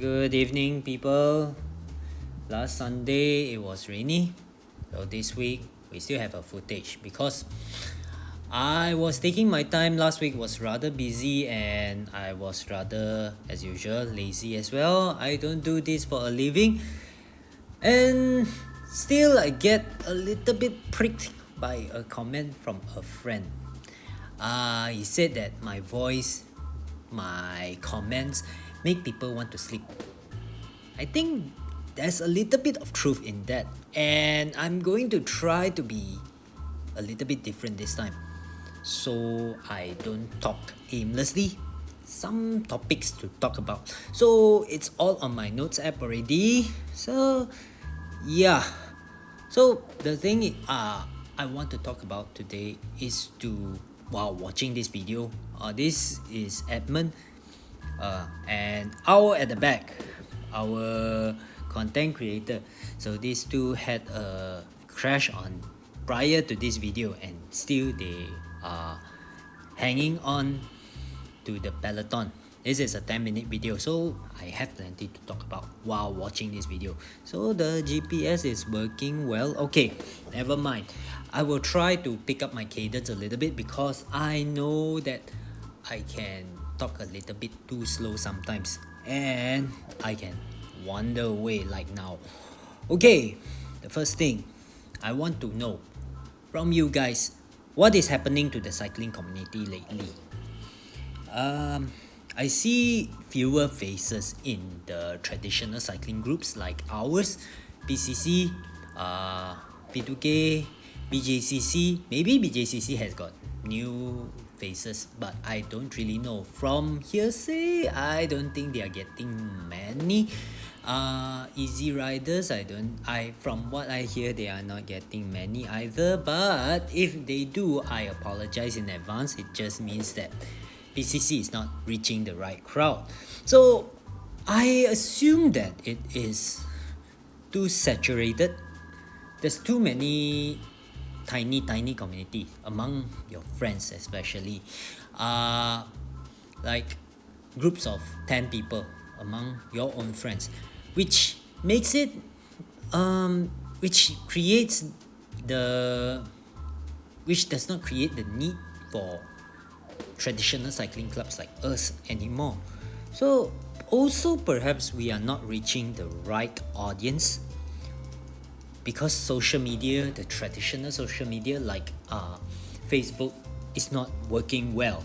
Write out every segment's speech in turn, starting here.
Good evening, people. Last Sunday it was rainy, so this week we still have a footage because I was taking my time. Last week was rather busy and I was rather, as usual, lazy as well. I don't do this for a living, and still I get a little bit pricked by a comment from a friend. He said that my voice, my comments make people want to sleep. I think there's a little bit of truth in that, and I'm going to try to be a little bit different this time so I don't talk aimlessly. Some topics to talk about, so it's all on my notes app already. So yeah, so the thing I want to talk about today is to, while watching this video, this is Edmund, and Owl at the back, our content creator. So these two had a crash on prior to this video, and still they are hanging on to the peloton. This is a 10-minute video, so I have plenty to talk about while watching this video. So the GPS is working well. Okay, never mind. I will try to pick up my cadence a little bit because I know that I can talk a little bit too slow sometimes, and I can wander away like now. Okay, the first thing I want to know from you guys, what is happening to the cycling community lately? I see fewer faces in the traditional cycling groups like ours, PCC, P2K, BJCC. Maybe BJCC has got new faces, but I don't really know. From hearsay, I don't think they are getting many. Easy riders, from what I hear, they are not getting many either. But if they do, I apologize in advance. It just means that PCC is not reaching the right crowd. So I assume that it is too saturated. There's too many tiny community among your friends, especially like groups of 10 people among your own friends, which makes it which does not create the need for traditional cycling clubs like us anymore. So also perhaps we are not reaching the right audience because social media, the traditional social media like Facebook, is not working well.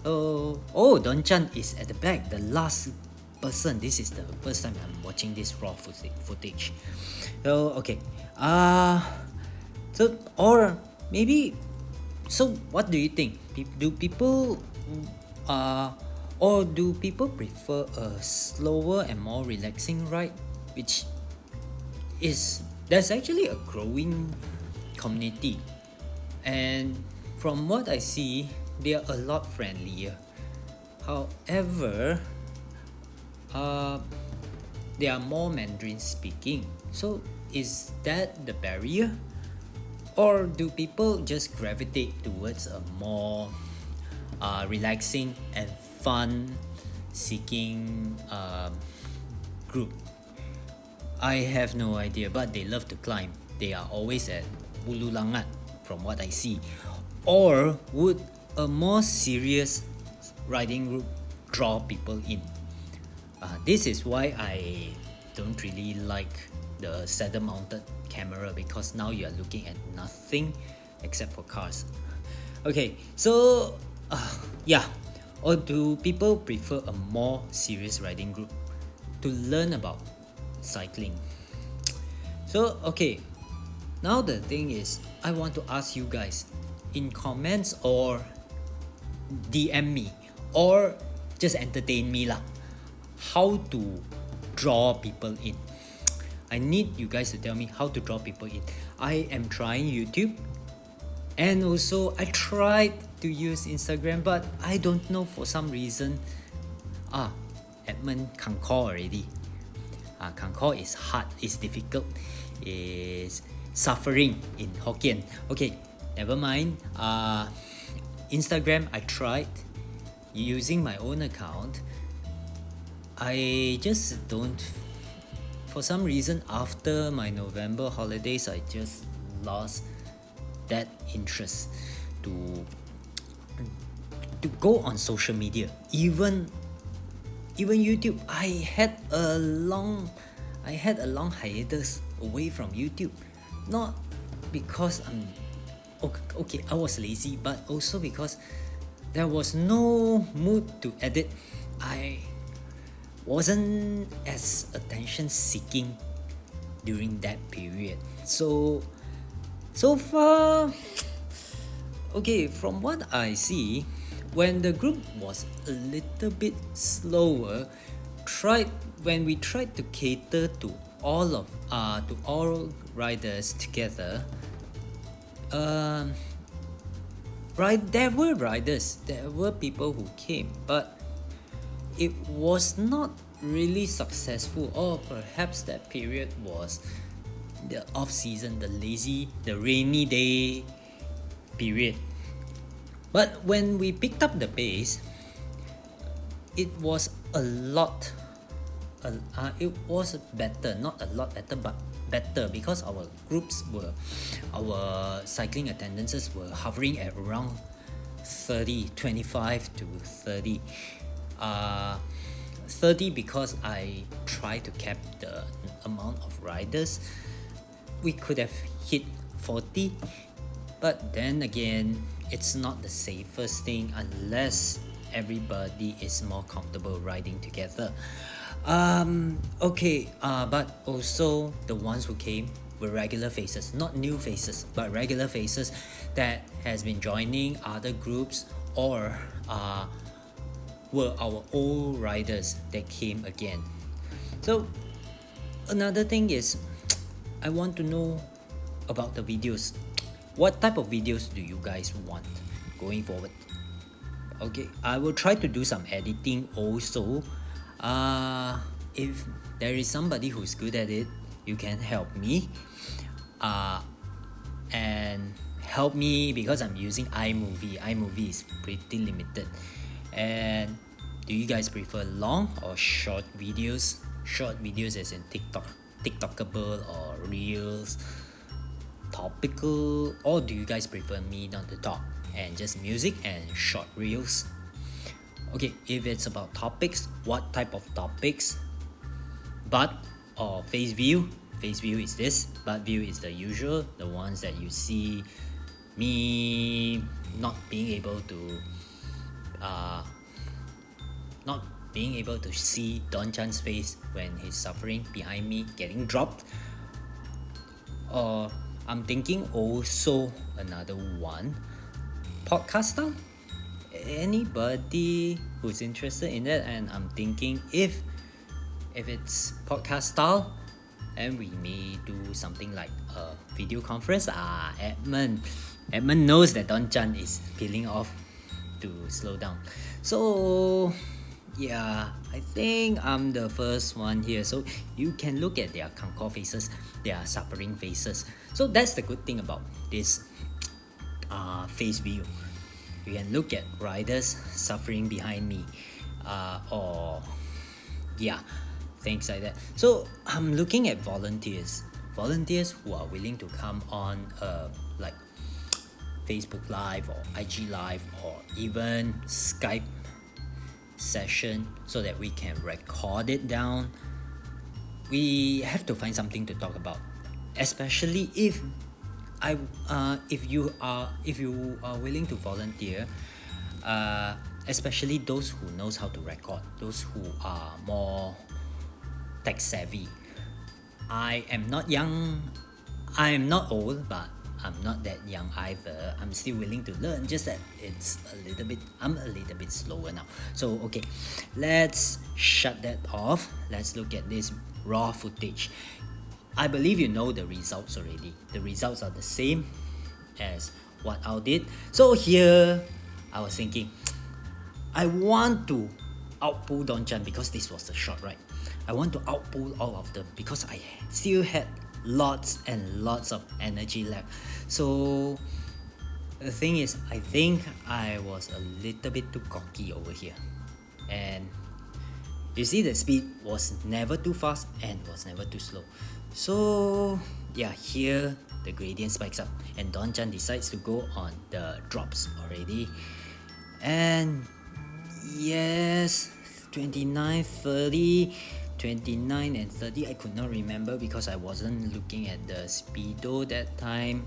Don Chan is at the back, the last person. This is the first time I'm watching this raw footage. So okay, so or maybe, so what do you think? Do people prefer a slower and more relaxing ride, which is, there's actually a growing community, and from what I see, they are a lot friendlier. However, they are more Mandarin speaking. So is that the barrier? Or do people just gravitate towards a more relaxing and fun seeking group? I have no idea, but they love to climb. They are always at Bulu Langat from what I see. Or would a more serious riding group draw people in? This is why I don't really like the saddle mounted camera, because now you are looking at nothing except for cars. Okay, so yeah, or do people prefer a more serious riding group to learn about cycling? So okay, now the thing is, I want to ask you guys in comments or DM me or just entertain me lah, how to draw people in. I need you guys to tell me how to draw people in. I am trying YouTube, and also I tried to use Instagram, but I don't know, for some reason Edmund can't call already. Can't call is hard, is difficult, is suffering in Hokkien. Okay, never mind. Instagram, I tried using my own account. I just don't, for some reason after my November holidays, I just lost that interest to go on social media. Even YouTube, I had a long hiatus away from YouTube. Not because okay, I was lazy, but also because there was no mood to edit. I wasn't as attention seeking during that period. So far, okay, from what I see, when the group was a little bit slower, when we tried to cater to all riders together, there were people who came, but it was not really successful, or perhaps that period was the off season, the rainy day period. But when we picked up the pace, it was better, not a lot better, but better, because our cycling attendances were hovering at around 25 to 30. 30 because I try to cap the amount of riders. We could have hit 40, but then again, it's not the safest thing unless everybody is more comfortable riding together. But also the ones who came were regular faces, not new faces, but regular faces that has been joining other groups, or were our old riders that came again. So another thing is, I want to know about the videos. What type of videos do you guys want going forward? Okay, I will try to do some editing also. If there is somebody who's good at it, you can help me. And help me, because I'm using iMovie. iMovie is pretty limited. And do you guys prefer long or short videos? Short videos as in TikTokable or Reels, topical, or do you guys prefer me not to talk and just music and short reels? Okay, if it's about topics, what type of topics? Butt or face view? Face view is this, butt view is the usual, the ones that you see me not being able to see Don Chan's face when he's suffering behind me, getting dropped. Or I'm thinking also another one, podcast style. Anybody who's interested in that? And I'm thinking if it's podcast style, and we may do something like a video conference. Edmund knows that Don Chan is peeling off to slow down. So yeah, I think I'm the first one here. So you can look at their Kankor faces, their suffering faces. So that's the good thing about this face view. You can look at riders suffering behind me, or things like that. So I'm looking at volunteers who are willing to come on like Facebook Live or IG Live or even Skype session, so that we can record it down. We have to find something to talk about, especially if you are willing to volunteer, especially those who knows how to record, those who are more tech savvy. I am not young, I am not old, but I'm not that young either. I'm still willing to learn, just that I'm a little bit slower now. So okay, let's shut that off. Let's look at this raw footage. I believe you know the results already. The results are the same as what I did. So here, I was thinking, I want to outpull Don Chan because this was the short ride. I want to outpull all of them because I still had lots and lots of energy left. So the thing is, I think I was a little bit too cocky over here. And You see, the speed was never too fast and was never too slow. So yeah, here the gradient spikes up and Don Chan decides to go on the drops already. And yes, 29, 30, 29 and 30, I could not remember because I wasn't looking at the speedo that time.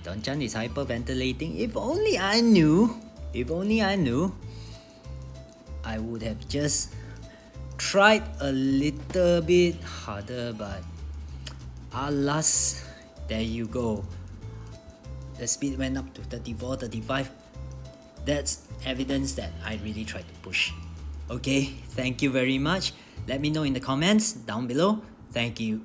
Don Chan is hyperventilating. If only I knew, I would have just tried a little bit harder, but alas, there you go. The speed went up to 34, 35. That's evidence that I really tried to push. Okay, thank you very much. Let me know in the comments down below. Thank you.